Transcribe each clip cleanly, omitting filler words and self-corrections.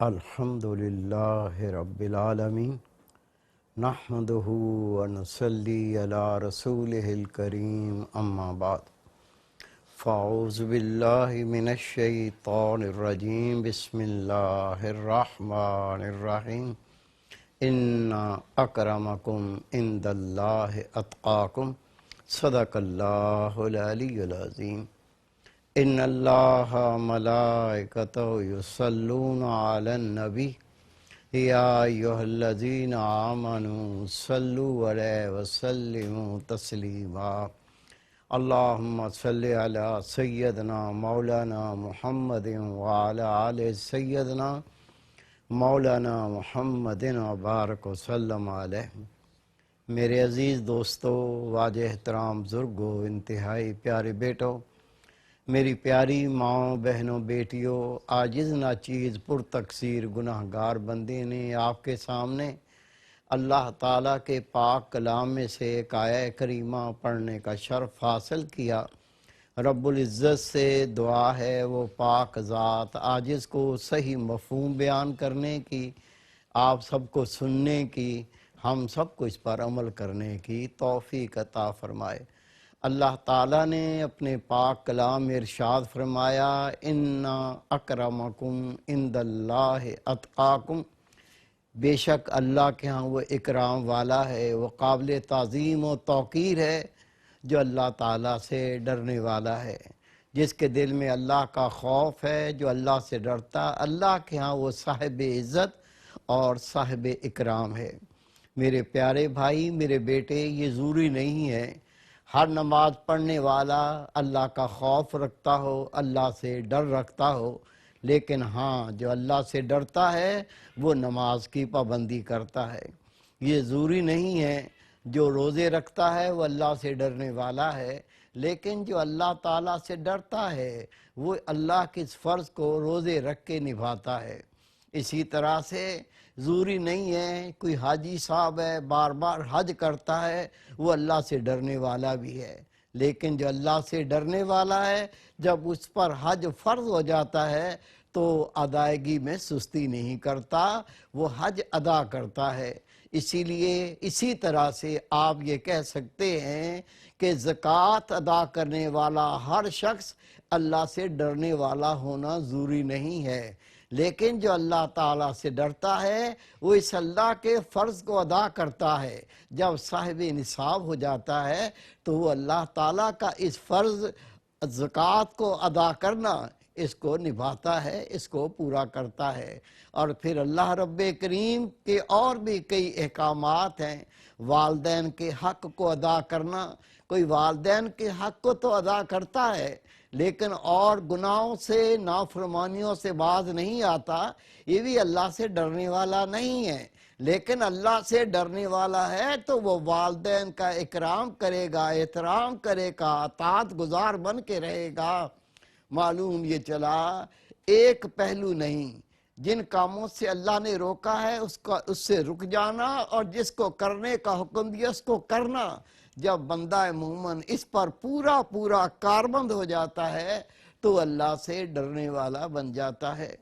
الحمد للہ رب العالمین نحمدہ ونصلی علی رسولہ الکریم اما بعد فاعوذ باللہ من الشیطان الرجیم بسم اللہ الرحمن الرحیم ان اکرمکم عند اللہ اتقاکم صدق اللہ العلی العظیم ان اللہ ملائکتہ یصلون علی النبی یا ایھا الذین آمنوا صلوا علیہ وسلموا تسلیما اللہم صلی علی سیدنا مولانا محمد وعلی آل سیدنا مولانا محمد وبارک وسلم علیہ۔ میرے عزیز دوستو، واجہ احترام بزرگو، انتہائی پیارے بیٹو، میری پیاری ماں، بہنوں، بیٹیوں، عاجز ناچیز پر تقصیر گناہ گار بندے نے آپ کے سامنے اللہ تعالیٰ کے پاک کلام میں سے ایک آیہ کریمہ پڑھنے کا شرف حاصل کیا۔ رب العزت سے دعا ہے وہ پاک ذات عاجز کو صحیح مفہوم بیان کرنے کی، آپ سب کو سننے کی، ہم سب کو اس پر عمل کرنے کی توفیق عطا فرمائے۔ اللہ تعالیٰ نے اپنے پاک کلام میں ارشاد فرمایا، ان اکرمکم عند اللہ اتقاکم، بے شک اللہ کے ہاں وہ اکرام والا ہے، وہ قابل تعظیم و توقیر ہے جو اللہ تعالیٰ سے ڈرنے والا ہے، جس کے دل میں اللہ کا خوف ہے، جو اللہ سے ڈرتا، اللہ کے ہاں وہ صاحب عزت اور صاحب اکرام ہے۔ میرے پیارے بھائی، میرے بیٹے، یہ ضروری نہیں ہے ہر نماز پڑھنے والا اللہ کا خوف رکھتا ہو، اللہ سے ڈر رکھتا ہو، لیکن ہاں جو اللہ سے ڈرتا ہے وہ نماز کی پابندی کرتا ہے۔ یہ ضروری نہیں ہے جو روزے رکھتا ہے وہ اللہ سے ڈرنے والا ہے، لیکن جو اللہ تعالیٰ سے ڈرتا ہے وہ اللہ کے اس فرض کو روزے رکھ کے نبھاتا ہے۔ اسی طرح سے ضروری نہیں ہے کوئی حاجی صاحب ہے بار بار حج کرتا ہے وہ اللہ سے ڈرنے والا بھی ہے، لیکن جو اللہ سے ڈرنے والا ہے جب اس پر حج فرض ہو جاتا ہے تو ادائیگی میں سستی نہیں کرتا، وہ حج ادا کرتا ہے۔ اسی لیے اسی طرح سے آپ یہ کہہ سکتے ہیں کہ زکوٰۃ ادا کرنے والا ہر شخص اللہ سے ڈرنے والا ہونا ضروری نہیں ہے، لیکن جو اللہ تعالیٰ سے ڈرتا ہے وہ اس اللہ کے فرض کو ادا کرتا ہے۔ جب صاحب نصاب ہو جاتا ہے تو وہ اللہ تعالیٰ کا اس فرض زکوٰۃ کو ادا کرنا، اس کو نبھاتا ہے، اس کو پورا کرتا ہے۔ اور پھر اللہ رب کریم کے اور بھی کئی احکامات ہیں۔ والدین کے حق کو ادا کرنا، کوئی والدین کے حق کو تو ادا کرتا ہے لیکن اور گناہوں سے، نافرمانیوں سے باز نہیں آتا، یہ بھی اللہ سے ڈرنے والا نہیں ہے۔ لیکن اللہ سے ڈرنے والا ہے تو وہ والدین کا اکرام کرے گا، احترام کرے گا، اطاعت گزار بن کے رہے گا۔ معلوم یہ چلا ایک پہلو نہیں، جن کاموں سے اللہ نے روکا ہے اس سے رک جانا، اور جس کو کرنے کا حکم دیا اس کو کرنا۔ جب بندہ مومن اس پر پورا کاربند ہو جاتا ہے تو اللہ سے ڈرنے والا بن جاتا ہے۔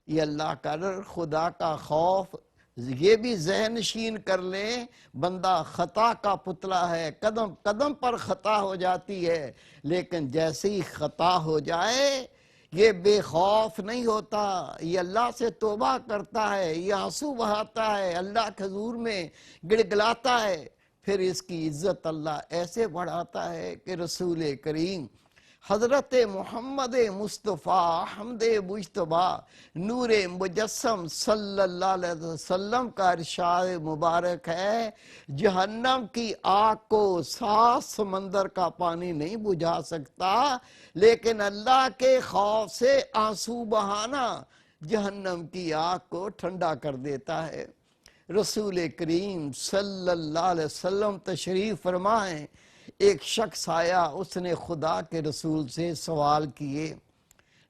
یہ اللہ کا ڈر، خدا کا خوف، یہ بھی ذہن نشین کر لیں، بندہ خطا کا پتلا ہے، قدم قدم پر خطا ہو جاتی ہے، لیکن جیسے ہی خطا ہو جائے یہ بے خوف نہیں ہوتا، یہ اللہ سے توبہ کرتا ہے، یہ آنسو بہاتا ہے، اللہ کے حضور میں گڑگڑاتا ہے، پھر اس کی عزت اللہ ایسے بڑھاتا ہے کہ رسول کریم حضرت محمد مصطفیٰ حمد مجتبیٰ نور مجسم صلی اللہ علیہ وسلم کا ارشاد مبارک ہے، جہنم کی آگ کو 7 سمندر کا پانی نہیں بجھا سکتا، لیکن اللہ کے خوف سے آنسو بہانا جہنم کی آگ کو ٹھنڈا کر دیتا ہے۔ رسول کریم صلی اللہ علیہ وسلم تشریف فرمائیں، ایک شخص آیا، اس نے خدا کے رسول سے سوال کیے۔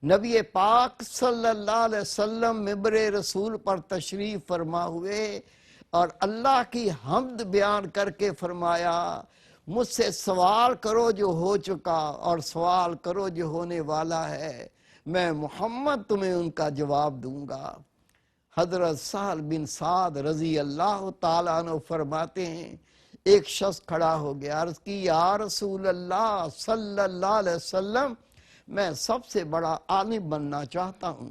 نبی پاک صلی اللہ علیہ وسلم ممبر رسول پر تشریف فرما ہوئے اور اللہ کی حمد بیان کر کے فرمایا، مجھ سے سوال کرو جو ہو چکا اور سوال کرو جو ہونے والا ہے، میں محمد تمہیں ان کا جواب دوں گا۔ حضرت سہل بن سعد رضی اللہ تعالیٰ عنہ فرماتے ہیں ایک شخص کھڑا ہو گیا، عرض کی یا رسول اللہ صلی اللہ علیہ وسلم میں سب سے بڑا عالم بننا چاہتا ہوں۔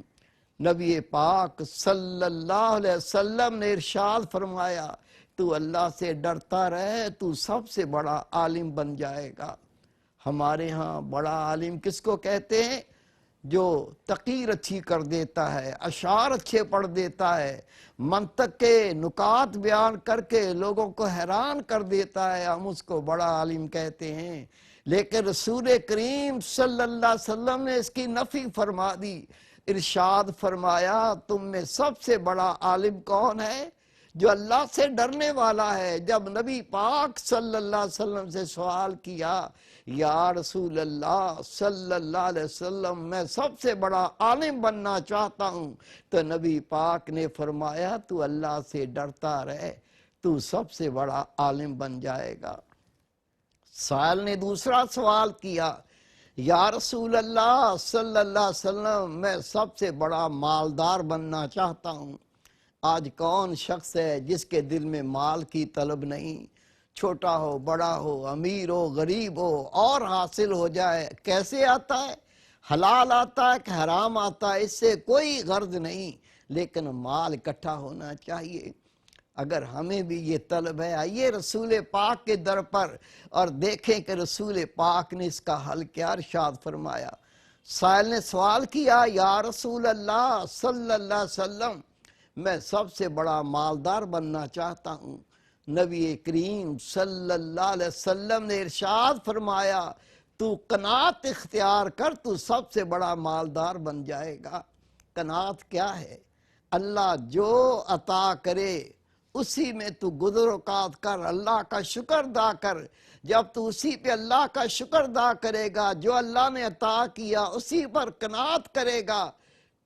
نبی پاک صلی اللہ علیہ وسلم نے ارشاد فرمایا تو اللہ سے ڈرتا رہے تو سب سے بڑا عالم بن جائے گا۔ ہمارے ہاں بڑا عالم کس کو کہتے ہیں؟ جو تقریر اچھی کر دیتا ہے، اشعار اچھے پڑھ دیتا ہے، منطق کے نکات بیان کر کے لوگوں کو حیران کر دیتا ہے، ہم اس کو بڑا عالم کہتے ہیں۔ لیکن رسول کریم صلی اللہ علیہ وسلم نے اس کی نفی فرما دی، ارشاد فرمایا تم میں سب سے بڑا عالم کون ہے؟ جو اللہ سے ڈرنے والا ہے۔ جب نبی پاک صلی اللہ علیہ وسلم سے سوال کیا یا رسول اللہ صلی اللہ علیہ وسلم میں سب سے بڑا عالم بننا چاہتا ہوں، تو نبی پاک نے فرمایا تو اللہ سے ڈرتا رہے تو سب سے بڑا عالم بن جائے گا۔ سائل نے دوسرا سوال کیا یا رسول اللہ صلی اللہ علیہ وسلم میں سب سے بڑا مالدار بننا چاہتا ہوں۔ آج کون شخص ہے جس کے دل میں مال کی طلب نہیں؟ چھوٹا ہو بڑا ہو، امیر ہو غریب ہو، اور حاصل ہو جائے۔ کیسے آتا ہے؟ حلال آتا ہے کہ حرام آتا ہے، اس سے کوئی غرض نہیں، لیکن مال اکٹھا ہونا چاہیے۔ اگر ہمیں بھی یہ طلب ہے، آئیے رسول پاک کے در پر اور دیکھیں کہ رسول پاک نے اس کا حل کیا ارشاد فرمایا۔ سائل نے سوال کیا یا رسول اللہ صلی اللہ علیہ وسلم میں سب سے بڑا مالدار بننا چاہتا ہوں۔ نبی کریم صلی اللہ علیہ وسلم نے ارشاد فرمایا تو قناعت اختیار کر تو سب سے بڑا مالدار بن جائے گا۔ قناعت کیا ہے؟ اللہ جو عطا کرے اسی میں تو گزر اوقات کر، اللہ کا شکر ادا کر۔ جب تو اسی پہ اللہ کا شکر ادا کرے گا، جو اللہ نے عطا کیا اسی پر قناعت کرے گا،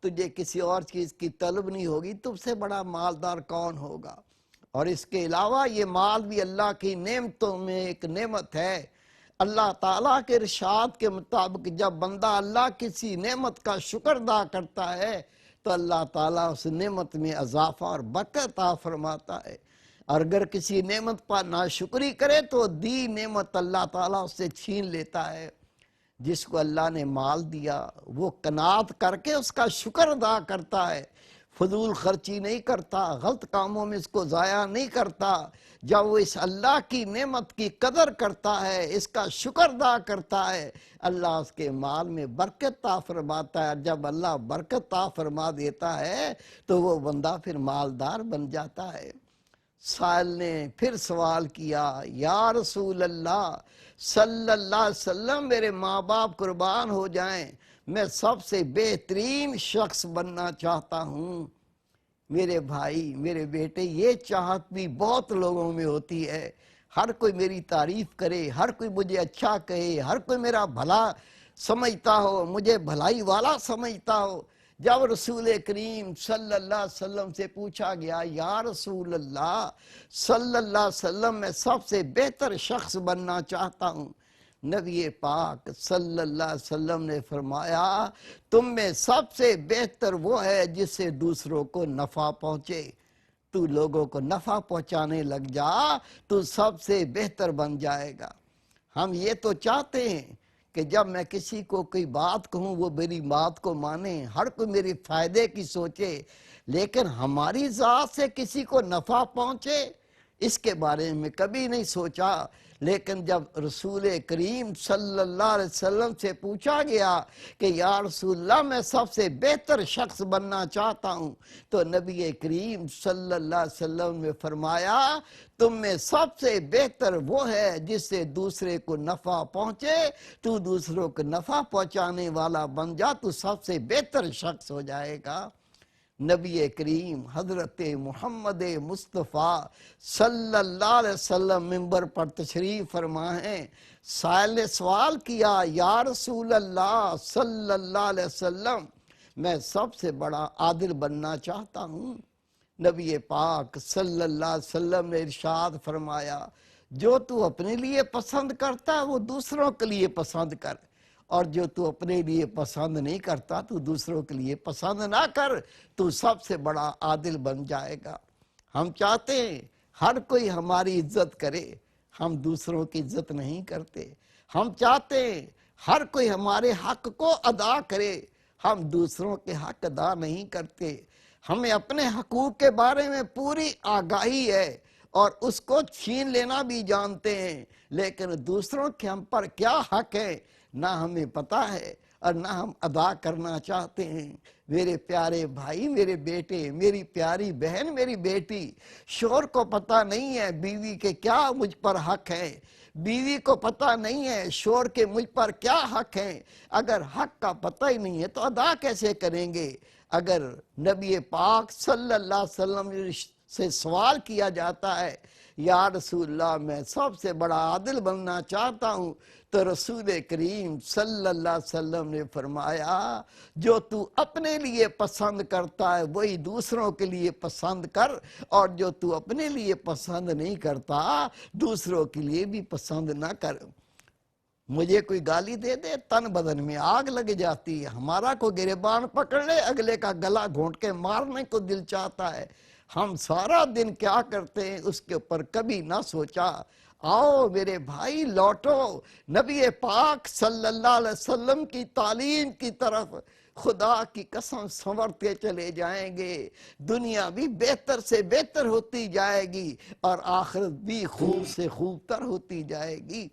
تجھے کسی اور چیز کی طلب نہیں ہوگی، تم سے بڑا مالدار کون ہوگا؟ اور اس کے علاوہ یہ مال بھی اللہ کی نعمتوں میں ایک نعمت ہے۔ اللہ تعالیٰ کے ارشاد کے مطابق جب بندہ اللہ کسی نعمت کا شکر ادا کرتا ہے تو اللہ تعالیٰ اس نعمت میں اضافہ اور برکت عطا فرماتا ہے، اور اگر کسی نعمت پر ناشکری کرے تو دی نعمت اللہ تعالیٰ اس سے چھین لیتا ہے۔ جس کو اللہ نے مال دیا وہ قناعت کر کے اس کا شکر ادا کرتا ہے، فضول خرچی نہیں کرتا، غلط کاموں میں اس کو ضائع نہیں کرتا۔ جب وہ اس اللہ کی نعمت کی قدر کرتا ہے، اس کا شکر ادا کرتا ہے، اللہ اس کے مال میں برکت عطا فرماتا ہے۔ جب اللہ برکت عطا فرما دیتا ہے تو وہ بندہ پھر مالدار بن جاتا ہے۔ سائل نے پھر سوال کیا یا رسول اللہ صلی اللہ علیہ وسلم میرے ماں باپ قربان ہو جائیں، میں سب سے بہترین شخص بننا چاہتا ہوں۔ میرے بھائی میرے بیٹے، یہ چاہت بھی بہت لوگوں میں ہوتی ہے، ہر کوئی میری تعریف کرے، ہر کوئی مجھے اچھا کہے، ہر کوئی میرا بھلا سمجھتا ہو، مجھے بھلائی والا سمجھتا ہو۔ جب رسول کریم صلی اللہ علیہ وسلم سے پوچھا گیا یا رسول اللہ صلی اللہ علیہ وسلم میں سب سے بہتر شخص بننا چاہتا ہوں، نبی پاک صلی اللہ علیہ وسلم نے فرمایا تم میں سب سے بہتر وہ ہے جس سے دوسروں کو نفع پہنچے۔ تو لوگوں کو نفع پہنچانے لگ جا تو سب سے بہتر بن جائے گا۔ ہم یہ تو چاہتے ہیں کہ جب میں کسی کو کوئی بات کہوں وہ میری بات کو مانے، ہر کوئی میرے فائدے کی سوچے، لیکن ہماری ذات سے کسی کو نفع پہنچے اس کے بارے میں کبھی نہیں سوچا۔ لیکن جب رسول کریم صلی اللہ علیہ وسلم سے پوچھا گیا کہ یا رسول اللہ میں سب سے بہتر شخص بننا چاہتا ہوں، تو نبی کریم صلی اللہ علیہ وسلم نے فرمایا تم میں سب سے بہتر وہ ہے جس سے دوسرے کو نفع پہنچے، تو دوسروں کو نفع پہنچانے والا بن جا تو سب سے بہتر شخص ہو جائے گا۔ نبی کریم حضرت محمد مصطفیٰ صلی اللہ علیہ وسلم منبر پر تشریف فرما ہیں۔ سائل نے سوال کیا یا رسول اللہ صلی اللہ علیہ وسلم میں سب سے بڑا عادل بننا چاہتا ہوں۔ نبی پاک صلی اللہ علیہ وسلم نے ارشاد فرمایا جو تو اپنے لیے پسند کرتا ہے وہ دوسروں کے لیے پسند کر، اور جو تو اپنے لیے پسند نہیں کرتا تو دوسروں کے لیے پسند نہ کر، تو سب سے بڑا عادل بن جائے گا۔ ہم چاہتے ہیں ہر کوئی ہماری عزت کرے، ہم دوسروں کی عزت نہیں کرتے۔ ہم چاہتے ہیں ہر کوئی ہمارے حق کو ادا کرے، ہم دوسروں کے حق ادا نہیں کرتے۔ ہمیں اپنے حقوق کے بارے میں پوری آگاہی ہے اور اس کو چھین لینا بھی جانتے ہیں، لیکن دوسروں کے ہم پر کیا حق ہے نہ ہمیں پتہ ہے اور نہ ہم ادا کرنا چاہتے ہیں۔ میرے پیارے بھائی، میرے بیٹے، میری پیاری بہن، میری بیٹی، شوہر کو پتہ نہیں ہے بیوی کے کیا مجھ پر حق ہے، بیوی کو پتہ نہیں ہے شوہر کے مجھ پر کیا حق ہے۔ اگر حق کا پتہ ہی نہیں ہے تو ادا کیسے کریں گے؟ اگر نبی پاک صلی اللہ علیہ وسلم سے سوال کیا جاتا ہے، یا رسول اللہ میں سب سے بڑا عادل بننا چاہتا ہوں، تو رسول کریم صلی اللہ علیہ وسلم نے فرمایا، جو تو اپنے لیے پسند کرتا ہے وہی دوسروں کے لیے پسند کر، اور جو تو اپنے لیے پسند نہیں کرتا دوسروں کے لیے بھی پسند نہ کر۔ مجھے کوئی گالی دے دے تن بدن میں آگ لگ جاتی ہے، ہمارا کوئی گریبان پکڑ لے اگلے کا گلا گھونٹ کے مارنے کو دل چاہتا ہے۔ ہم سارا دن کیا کرتے ہیں اس کے اوپر کبھی نہ سوچا۔ آؤ میرے بھائی، لوٹو نبی پاک صلی اللہ علیہ وسلم کی تعلیم کی طرف۔ خدا کی قسم سنورتے چلے جائیں گے، دنیا بھی بہتر سے بہتر ہوتی جائے گی اور آخرت بھی خوب سے خوب تر ہوتی جائے گی۔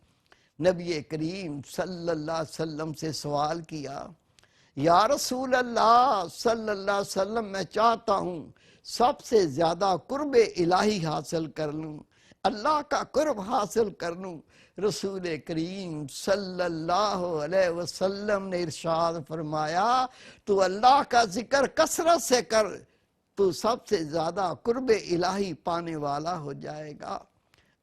نبی کریم صلی اللہ علیہ وسلم سے سوال کیا، یا رسول اللہ صلی اللہ علیہ وسلم میں چاہتا ہوں سب سے زیادہ قرب الہی حاصل کر لوں، اللہ کا قرب حاصل کر لوں۔ رسول کریم صلی اللہ علیہ وسلم نے ارشاد فرمایا، تو اللہ کا ذکر کثرت سے کر، تو سب سے زیادہ قرب الہی پانے والا ہو جائے گا۔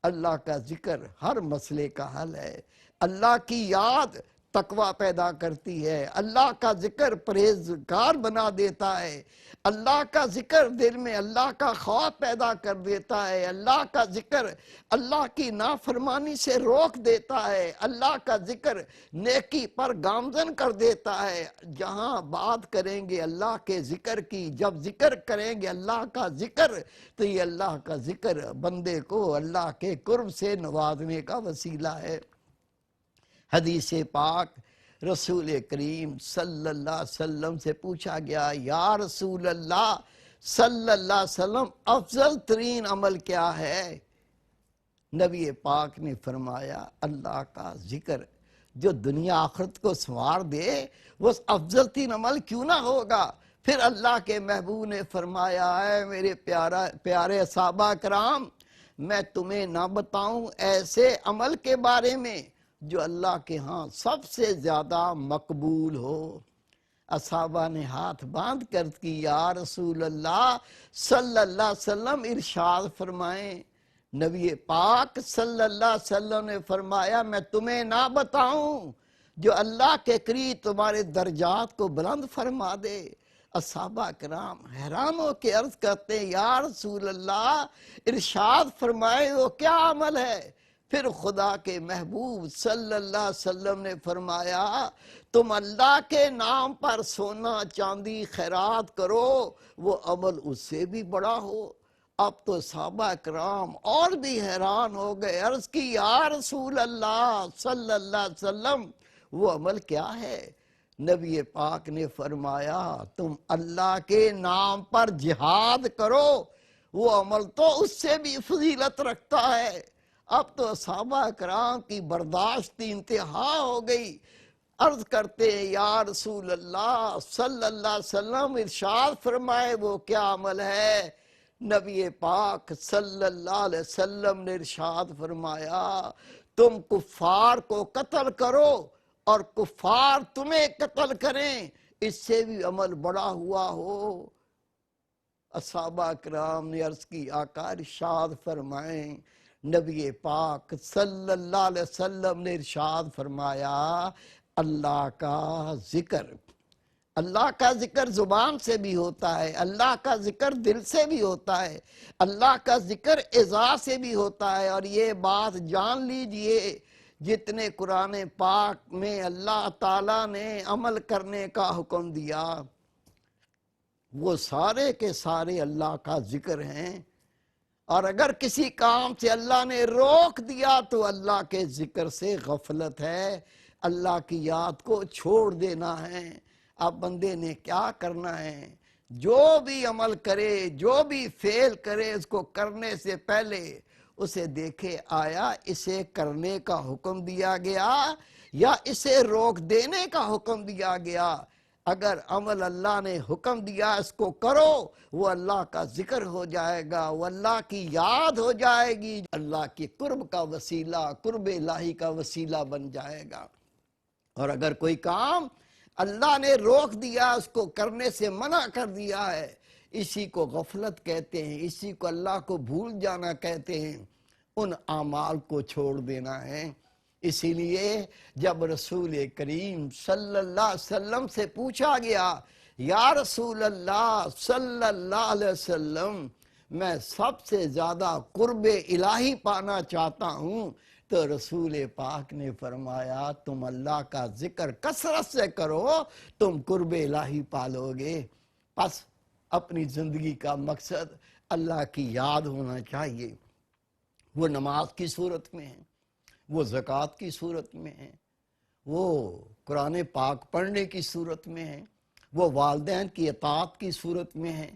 اللہ کا ذکر ہر مسئلے کا حل ہے، اللہ کی یاد تقوی پیدا کرتی ہے، اللہ کا ذکر پرہیزگار بنا دیتا ہے، اللہ کا ذکر دل میں اللہ کا خوف پیدا کر دیتا ہے، اللہ کا ذکر اللہ کی نافرمانی سے روک دیتا ہے، اللہ کا ذکر نیکی پر گامزن کر دیتا ہے۔ جہاں بات کریں گے اللہ کے ذکر کی، جب ذکر کریں گے اللہ کا ذکر، تو یہ اللہ کا ذکر بندے کو اللہ کے قرب سے نوازنے کا وسیلہ ہے۔ حدیث پاک رسول کریم صلی اللہ علیہ وسلم سے پوچھا گیا، یا رسول اللہ صلی اللہ علیہ وسلم افضل ترین عمل کیا ہے؟ نبی پاک نے فرمایا، اللہ کا ذکر جو دنیا آخرت کو سنوار دے وہ افضل ترین عمل کیوں نہ ہوگا؟ پھر اللہ کے محبوب نے فرمایا، اے میرے پیارے صحابہ کرام، میں تمہیں نہ بتاؤں ایسے عمل کے بارے میں جو اللہ کے ہاں سب سے زیادہ مقبول ہو؟ اصحابہ نے ہاتھ باندھ کر کی، یا رسول اللہ صلی اللہ علیہ وسلم ارشاد فرمائیں۔ نبی پاک صلی اللہ علیہ وسلم نے فرمایا، میں تمہیں نہ بتاؤں جو اللہ کے قریب تمہارے درجات کو بلند فرما دے؟ اصحابہ کرام حیران ہو کے عرض کرتے ہیں، یا رسول اللہ ارشاد فرمائے وہ کیا عمل ہے؟ پھر خدا کے محبوب صلی اللہ علیہ وسلم نے فرمایا، تم اللہ کے نام پر سونا چاندی خیرات کرو، وہ عمل اس سے بھی بڑا ہو۔ اب تو صحابہ کرام اور بھی حیران ہو گئے، عرض کی، یا رسول اللہ صلی اللہ علیہ وسلم وہ عمل کیا ہے؟ نبی پاک نے فرمایا، تم اللہ کے نام پر جہاد کرو، وہ عمل تو اس سے بھی فضیلت رکھتا ہے۔ اب تو صحابہ کرام کی برداشت انتہا ہو گئی، عرض کرتے ہیں، یا رسول اللہ صلی اللہ علیہ وسلم ارشاد فرمائے وہ کیا عمل ہے؟ نبی پاک صلی اللہ علیہ وسلم نے ارشاد فرمایا، تم کفار کو قتل کرو اور کفار تمہیں قتل کریں، اس سے بھی عمل بڑا ہوا ہو۔ اصحابہ کرام نے عرض کی، آقا ارشاد فرمائیں۔ نبی پاک صلی اللہ علیہ وسلم نے ارشاد فرمایا، اللہ کا ذکر، اللہ کا ذکر زبان سے بھی ہوتا ہے، اللہ کا ذکر دل سے بھی ہوتا ہے، اللہ کا ذکر اعضاء سے بھی ہوتا ہے، اور یہ بات جان لیجئے، جتنے قرآن پاک میں اللہ تعالیٰ نے عمل کرنے کا حکم دیا وہ سارے کے سارے اللہ کا ذکر ہیں، اور اگر کسی کام سے اللہ نے روک دیا تو اللہ کے ذکر سے غفلت ہے، اللہ کی یاد کو چھوڑ دینا ہے۔ اب بندے نے کیا کرنا ہے؟ جو بھی عمل کرے، جو بھی فعل کرے، اس کو کرنے سے پہلے اسے دیکھے آیا اسے کرنے کا حکم دیا گیا یا اسے روک دینے کا حکم دیا گیا۔ اگر عمل اللہ نے حکم دیا اس کو کرو، وہ اللہ کا ذکر ہو جائے گا، وہ اللہ کی یاد ہو جائے گی، اللہ کی قرب کا وسیلہ، قرب الہی کا وسیلہ بن جائے گا۔ اور اگر کوئی کام اللہ نے روک دیا، اس کو کرنے سے منع کر دیا ہے، اسی کو غفلت کہتے ہیں، اسی کو اللہ کو بھول جانا کہتے ہیں، ان اعمال کو چھوڑ دینا ہے۔ اسی لیے جب رسول کریم صلی اللہ علیہ وسلم سے پوچھا گیا، یا رسول اللہ صلی اللہ علیہ وسلم، میں سب سے زیادہ قرب الہی پانا چاہتا ہوں، تو رسول پاک نے فرمایا تم اللہ کا ذکر کثرت سے کرو، تم قرب الہی پالو گے۔ پس اپنی زندگی کا مقصد اللہ کی یاد ہونا چاہیے۔ وہ نماز کی صورت میں ہے، وہ زکوٰۃ کی صورت میں ہے، وہ قرآن پاک پڑھنے کی صورت میں ہے، وہ والدین کی اطاعت کی صورت میں ہے،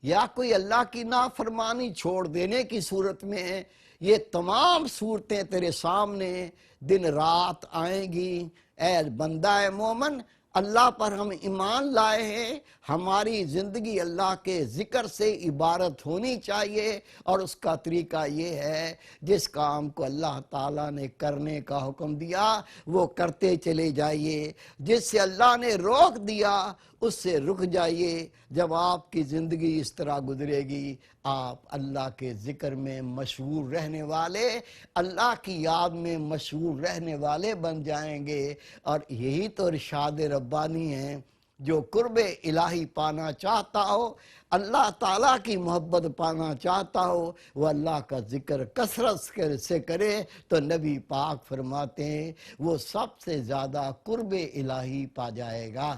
یا کوئی اللہ کی نافرمانی چھوڑ دینے کی صورت میں ہے۔ یہ تمام صورتیں تیرے سامنے دن رات آئیں گی۔ اے بندہ مومن، اللہ پر ہم ایمان لائے ہیں، ہماری زندگی اللہ کے ذکر سے عبارت ہونی چاہیے، اور اس کا طریقہ یہ ہے جس کام کو اللہ تعالیٰ نے کرنے کا حکم دیا وہ کرتے چلے جائیے، جس سے اللہ نے روک دیا اس سے رک جائیے۔ جب آپ کی زندگی اس طرح گزرے گی، آپ اللہ کے ذکر میں مشغول رہنے والے، اللہ کی یاد میں مشغول رہنے والے بن جائیں گے۔ اور یہی تو ارشاد ربانی ہے، جو قرب الہی پانا چاہتا ہو، اللہ تعالیٰ کی محبت پانا چاہتا ہو، وہ اللہ کا ذکر کثرت سے کرے، تو نبی پاک فرماتے ہیں وہ سب سے زیادہ قرب الہی پا جائے گا۔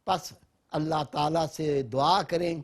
پس اللہ تعالیٰ سے دعا کریں،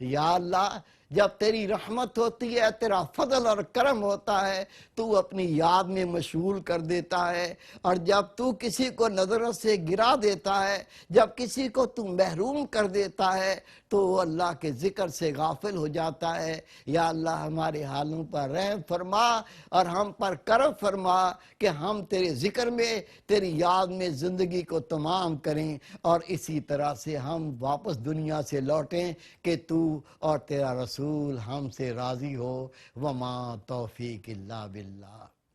یا اللہ جب تیری رحمت ہوتی ہے، تیرا فضل اور کرم ہوتا ہے، تو اپنی یاد میں مشغول کر دیتا ہے، اور جب تو کسی کو نظر سے گرا دیتا ہے، جب کسی کو تو محروم کر دیتا ہے، تو وہ اللہ کے ذکر سے غافل ہو جاتا ہے۔ یا اللہ ہمارے حالوں پر رحم فرما اور ہم پر کرم فرما کہ ہم تیرے ذکر میں، تیری یاد میں زندگی کو تمام کریں، اور اسی طرح سے ہم واپس دنیا سے لوٹیں کہ تو اور تیرا رسول ہم سے راضی ہو۔ وما توفیق الا باللہ۔